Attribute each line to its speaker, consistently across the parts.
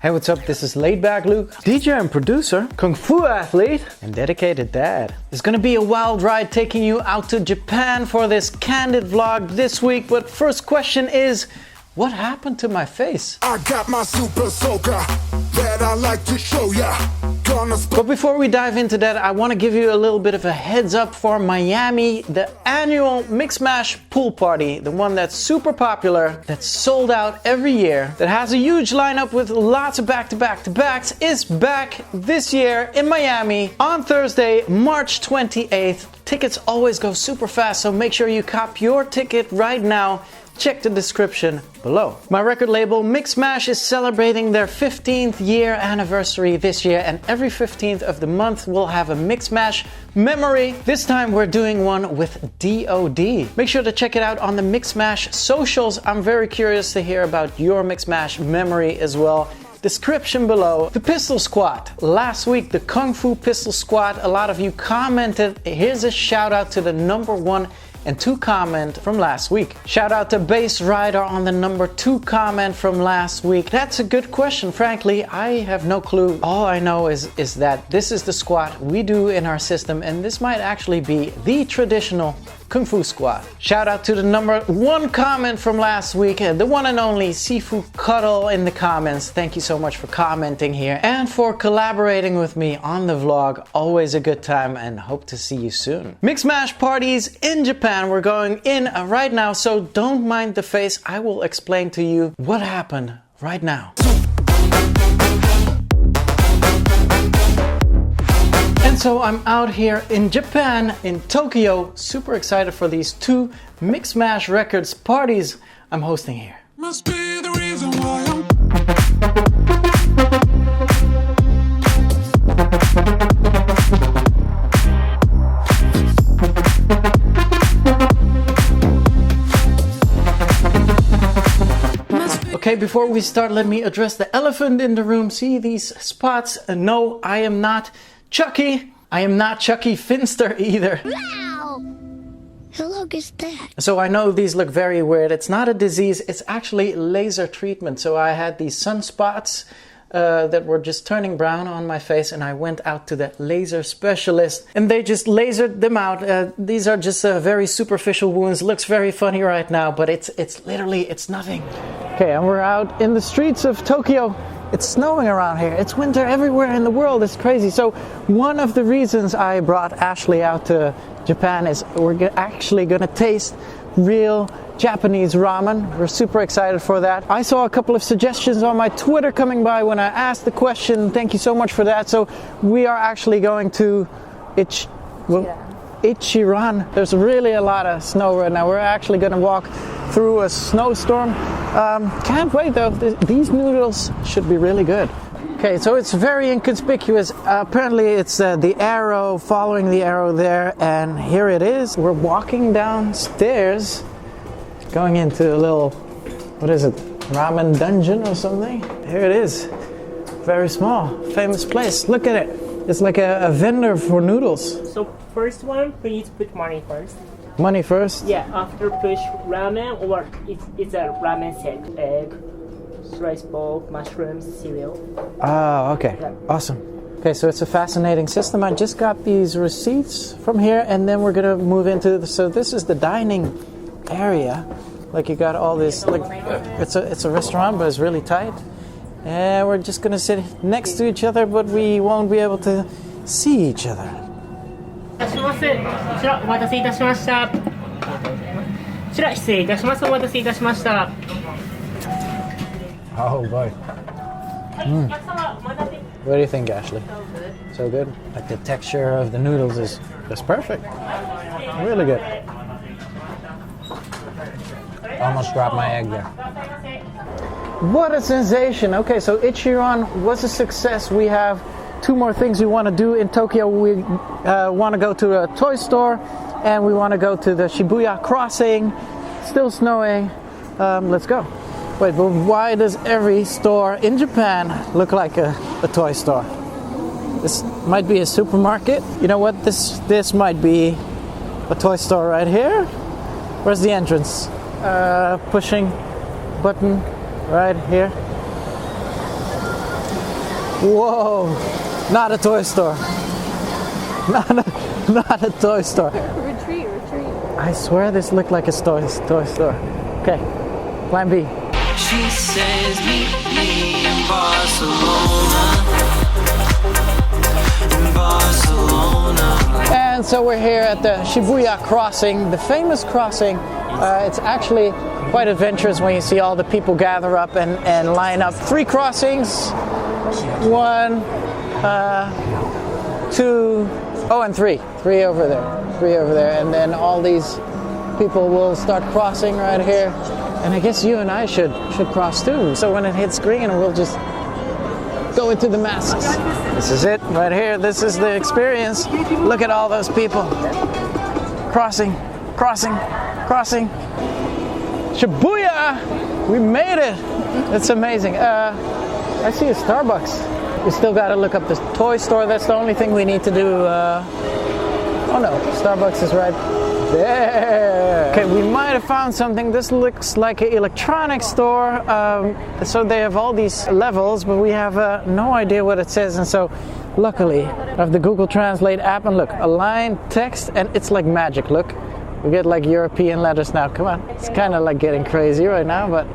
Speaker 1: Hey, what's up? This is Laidback Luke, DJ and producer, Kung Fu athlete, and dedicated dad. It's gonna be a wild ride taking you out to Japan for this candid vlog this week, but first question is, what happened to my face?
Speaker 2: I got my super soaker that I like to show ya.
Speaker 1: But before we dive into that, I want to give you a little bit of a heads up for Miami, the annual Mixmash pool party, the one that's super popular, that's sold out every year, that has a huge lineup with lots of back-to-back-to-backs, is back this year in Miami on Thursday, March 28th. Tickets always go super fast, so make sure you cop your ticket right now. Check the description below. My record label Mixmash is celebrating their 15th year anniversary this year, and every 15th of the month we'll have a Mixmash Memory. This time we're doing one with DOD. Make sure to check it out on the Mixmash socials. I'm very curious to hear about your Mixmash Memory as well. Description below. The pistol squat. Last week, the Kung Fu pistol squat. A lot of you commented. Here's a shout out to the number 1 and 2 comment from last week. Shout out to Bass Rider on the number 2 comment from last week. That's a good question. Frankly, I have no clue. All I know is that this is the squat we do in our system, and this might actually be the traditional Kung Fu squat. Shout out to the number 1 comment from last week, the one and only Sifu Cuddle in the comments. Thank you so much for commenting here and for collaborating with me on the vlog. Always a good time, and hope to see you soon. Mixmash parties in Japan. We're going in right now, so don't mind the face. I will explain to you what happened right now. So I'm out here in Japan, in Tokyo, super excited for these 2 Mixmash Records parties I'm hosting here. Must be the reason why Okay, before we start, let me address the elephant in the room. See these spots? No, I am not Chucky. I am not Chucky Finster either.
Speaker 3: Wow! Who look is that?
Speaker 1: So I know these look very weird. It's not a disease, it's actually laser treatment. So I had these sunspots that were just turning brown on my face, and I went out to the laser specialist and they just lasered them out. These are just very superficial wounds. Looks very funny right now, but it's literally, it's nothing. Okay, and we're out in the streets of Tokyo. It's snowing around here. It's winter everywhere in the world. It's crazy. So one of the reasons I brought Ashley out to Japan is we're actually going to taste real Japanese ramen. We're super excited for that. I saw a couple of suggestions on my Twitter coming by when I asked the question. Thank you so much for that. So we are actually going to Ichiran. There's really a lot of snow right now. We're actually going to walk through a snowstorm. Can't wait though. These noodles should be really good. Okay, so it's very inconspicuous. Apparently it's the arrow, following the arrow there, and here it is. We're walking downstairs, going into a little, what is it, ramen dungeon or something? Here it is. Very small, famous place. Look at it. It's like a vendor for noodles.
Speaker 4: So first one, please put money first.
Speaker 1: Money first?
Speaker 4: Yeah, after push ramen, or it's a ramen set. Egg, rice bowl, mushrooms, cereal.
Speaker 1: Ah, okay. Yeah. Awesome. Okay, so it's a fascinating system. I just got these receipts from here, and then we're gonna move into so this is the dining area. Like you got all this, like it's a restaurant, but it's really tight. And we're just gonna sit next to each other, but we won't be able to see each other.
Speaker 4: Oh
Speaker 1: boy. What do you think, Ashley? So good? Like the texture of the noodles is perfect. Really good. Almost dropped my egg there. What a sensation. Okay, so Ichiran was a success. We have 2 more things we want to do in Tokyo. We want to go to a toy store, and we want to go to the Shibuya crossing. Still snowing. Let's go. Wait, but why does every store in Japan look like a toy store? This might be a supermarket. You know what? This might be a toy store right here. Where's the entrance? Pushing button right here. Whoa, not a toy store. Not a toy store.
Speaker 5: Retreat.
Speaker 1: I swear this looked like a toy store. Okay, plan B.
Speaker 6: She says meet me in Barcelona.
Speaker 1: And so we're here at the Shibuya crossing, the famous crossing. It's actually quite adventurous when you see all the people gather up and line up. 3 crossings, 1, 2, oh, and 3. 3 over there. And then all these people will start crossing right here. And I guess you and I should cross too. So when it hits green, we'll just go into the masses. This is it right here. This is the experience. Look at all those people. Crossing. Shibuya! We made it! It's amazing. I see a Starbucks. We still gotta look up the toy store. That's the only thing we need to do. Oh no, Starbucks is right there. Okay, we might have found something. This looks like an electronics store. So they have all these levels, but we have no idea what it says. And so, luckily, I have the Google Translate app, and look, align text, and it's like magic. Look, we get like European letters now. Come on, it's kind of like getting crazy right now, but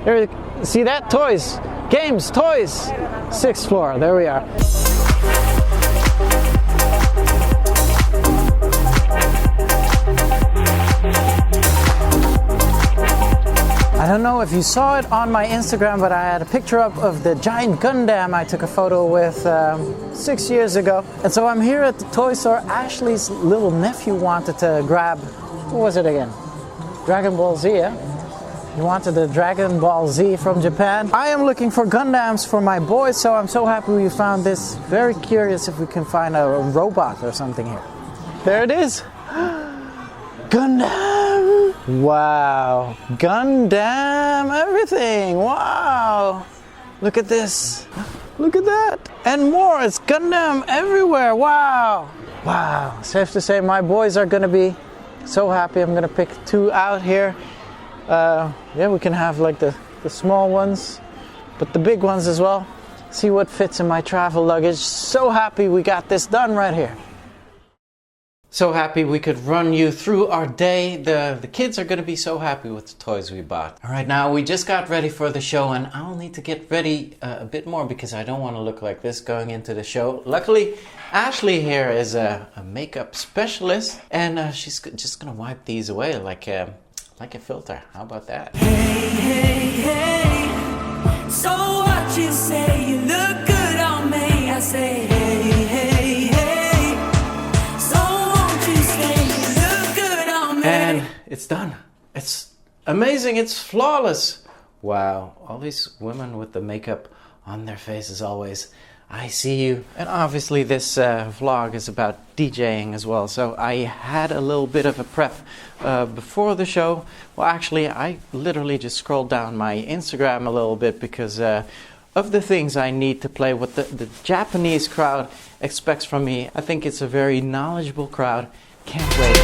Speaker 1: here, see that? Toys, games, toys. 6th floor. There we are. I don't know if you saw it on my Instagram, but I had a picture up of the giant Gundam I took a photo with 6 years ago. And so I'm here at the toy store. Ashley's little nephew wanted to grab, what was it again? Dragon Ball Z, yeah? He wanted the Dragon Ball Z from Japan. I am looking for Gundams for my boys, so I'm so happy we found this. Very curious if we can find a robot or something here. There it is. Gundam! Wow. Gundam everything. Wow. Look at this. Look at that. And more. It's Gundam everywhere. Wow. Wow. Safe to say my boys are going to be so happy. I'm going to pick 2 out here. Yeah, we can have like the small ones, but the big ones as well. See what fits in my travel luggage. So happy we got this done right here. So happy we could run you through our day. The kids are going to be so happy with the toys we bought. All right, now we just got ready for the show, and I'll need to get ready a bit more because I don't want to look like this going into the show. Luckily, Ashley here is a makeup specialist, and she's just going to wipe these away like a filter. How about that?
Speaker 6: Hey, so what you say, you look good on me. I say, hey, so won't you say, you look good on me.
Speaker 1: And it's done. It's amazing. It's flawless. Wow, all these women with the makeup on their faces always. I see you. And obviously this vlog is about DJing as well. So I had a little bit of a prep before the show. Well, actually, I literally just scrolled down my Instagram a little bit because of the things I need to play, what the Japanese crowd expects from me. I think it's a very knowledgeable crowd. Can't wait.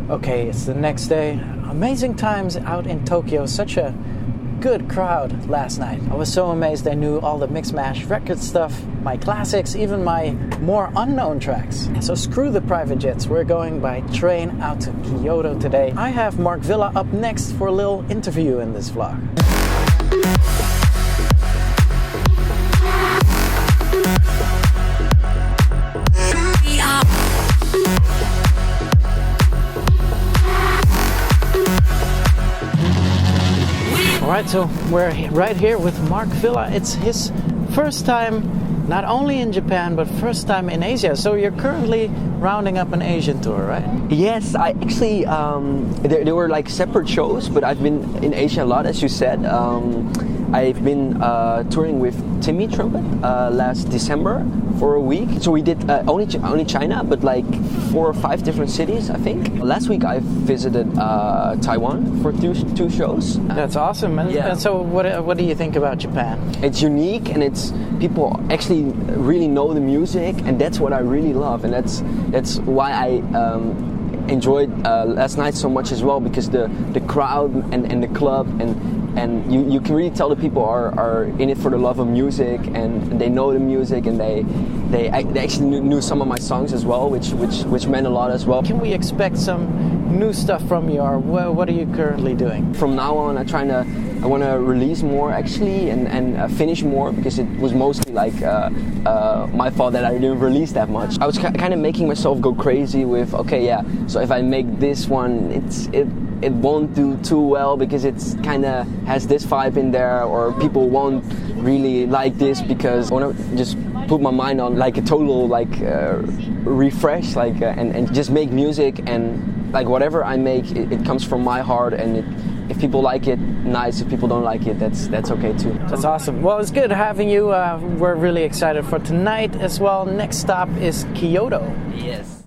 Speaker 1: Okay, it's the next day. Amazing times out in Tokyo. Such a good crowd last night. I was so amazed they knew all the Mixmash Records stuff, my classics, even my more unknown tracks. So screw the private jets. We're going by train out to Kyoto today. I have Mark Villa up next for a little interview in this vlog. Alright, so we're right here with Mark Villa. It's his first time Not only in Japan, but first time in Asia. So you're currently rounding up an Asian tour, right?
Speaker 5: Yes, I actually, there were like separate shows, but I've been in Asia a lot, as you said. I've been touring with Timmy Trumpet last December for a week. So we did only China, but like 4 or 5 different cities, I think. Last week I visited Taiwan for two shows.
Speaker 1: That's awesome. And so what do you think about Japan?
Speaker 5: It's unique, and it's people actually really know the music, and that's what I really love, and that's why I enjoyed last night so much as well, because the crowd and the club and you can really tell the people are in it for the love of music, and they know the music, and they actually knew some of my songs as well, which meant a lot as well.
Speaker 1: Can we expect some new stuff from you, or what are you currently doing?
Speaker 5: From now on, I want to release more actually, and finish more, because it was mostly like my fault that I didn't release that much. I was kind of making myself go crazy with, so if I make this one, it won't do too well because it's kind of has this vibe in there, or people won't really like this, because I want to just put my mind on like a total refresh, and just make music, and like whatever I make, it comes from my heart, and if people like it, nice. If people don't like it, that's okay too.
Speaker 1: That's awesome. Well, it's good having you. We're really excited for tonight as well. Next stop is Kyoto.
Speaker 5: Yes.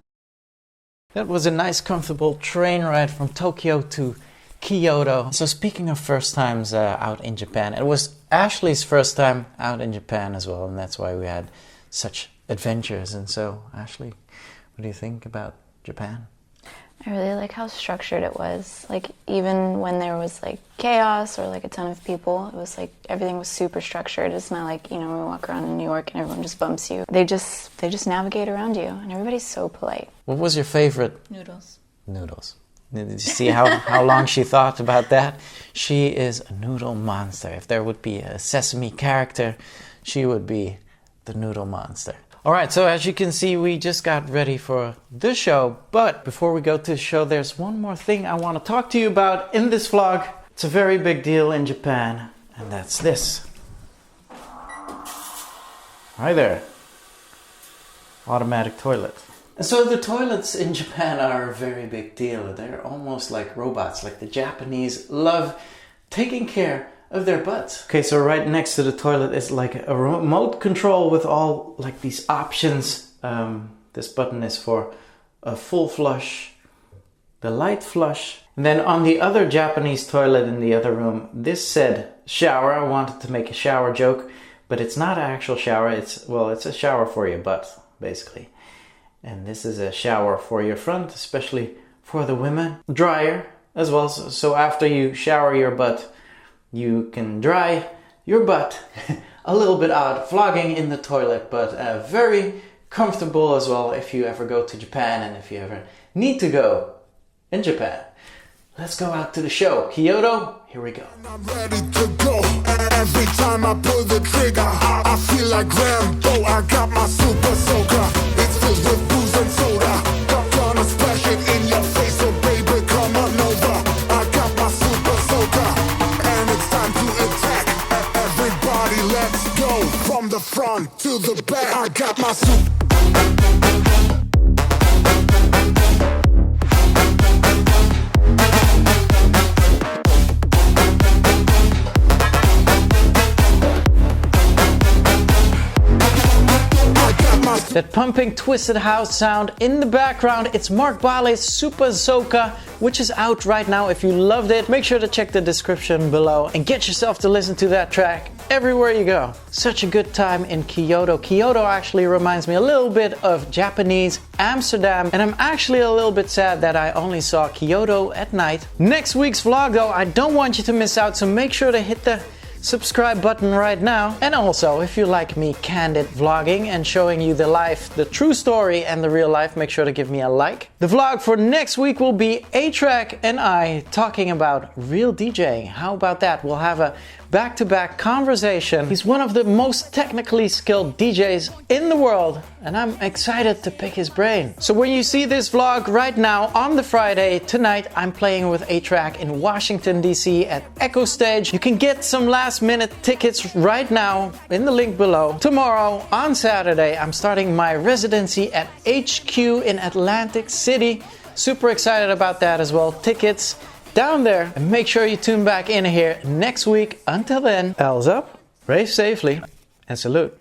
Speaker 1: That was a nice, comfortable train ride from Tokyo to Kyoto. So speaking of first times out in Japan, it was Ashley's first time out in Japan as well, and that's why we had such adventures. And so, Ashley, what do you think about Japan?
Speaker 7: I really like how structured it was. Like, even when there was like chaos or like a ton of people, it was like everything was super structured. It's not like, you know, we walk around in New York and everyone just bumps you. They just navigate around you, and everybody's so polite.
Speaker 1: What was your favorite?
Speaker 7: Noodles.
Speaker 1: Noodles. Did you see how long she thought about that? She is a noodle monster. If there would be a Sesame character, she would be the noodle monster. Alright, so as you can see, we just got ready for the show. But before we go to the show, there's one more thing I want to talk to you about in this vlog. It's a very big deal in Japan, and that's this. Hi there. Automatic toilet. And so the toilets in Japan are a very big deal. They're almost like robots. Like, the Japanese love taking care of their butts. Okay, so right next to the toilet is like a remote control with all like these options. This button is for a full flush, the light flush. And then on the other Japanese toilet in the other room, this said shower. I wanted to make a shower joke, but it's not an actual shower. It's a shower for your butt, basically. And this is a shower for your front, especially for the women. Dryer as well. So after you shower your butt, you can dry your butt a little bit out, vlogging in the toilet, but very comfortable as well if you ever go to Japan, and if you ever need to go in Japan. Let's go out to the show. Kyoto, here we go.
Speaker 2: I'm ready to go. Every time I pull the trigger, I feel like Rambo. I got my super soaker. It's filled with booze and soda. Gonna splash it in your face, so baby, come on over. I got my super soaker, and it's time to attack. Everybody, let's go. From the front to the back, I got my super.
Speaker 1: That pumping twisted house sound in the background, it's Mark Bale's Super Soca, which is out right now. If you loved it, make sure to check the description below and get yourself to listen to that track everywhere you go. Such a good time in Kyoto. Kyoto actually reminds me a little bit of Japanese Amsterdam, and I'm actually a little bit sad that I only saw Kyoto at night. Next week's vlog though, I don't want you to miss out, so make sure to hit the subscribe button right now. And also, if you like me candid vlogging and showing you the life, the true story and the real life, make sure to give me a like. The vlog for next week will be A-Track and I talking about real DJing. How about that? We'll have a back-to-back conversation. He's one of the most technically skilled DJs in the world, and I'm excited to pick his brain. So when you see this vlog right now on the Friday, tonight I'm playing with A-Track in Washington DC at Echo Stage. You can get some last minute tickets right now in the link below. Tomorrow on Saturday I'm starting my residency at HQ in Atlantic City. Super excited about that as well. Tickets down there, and make sure you tune back in here next week. Until then, L's up, rave safely, and salute.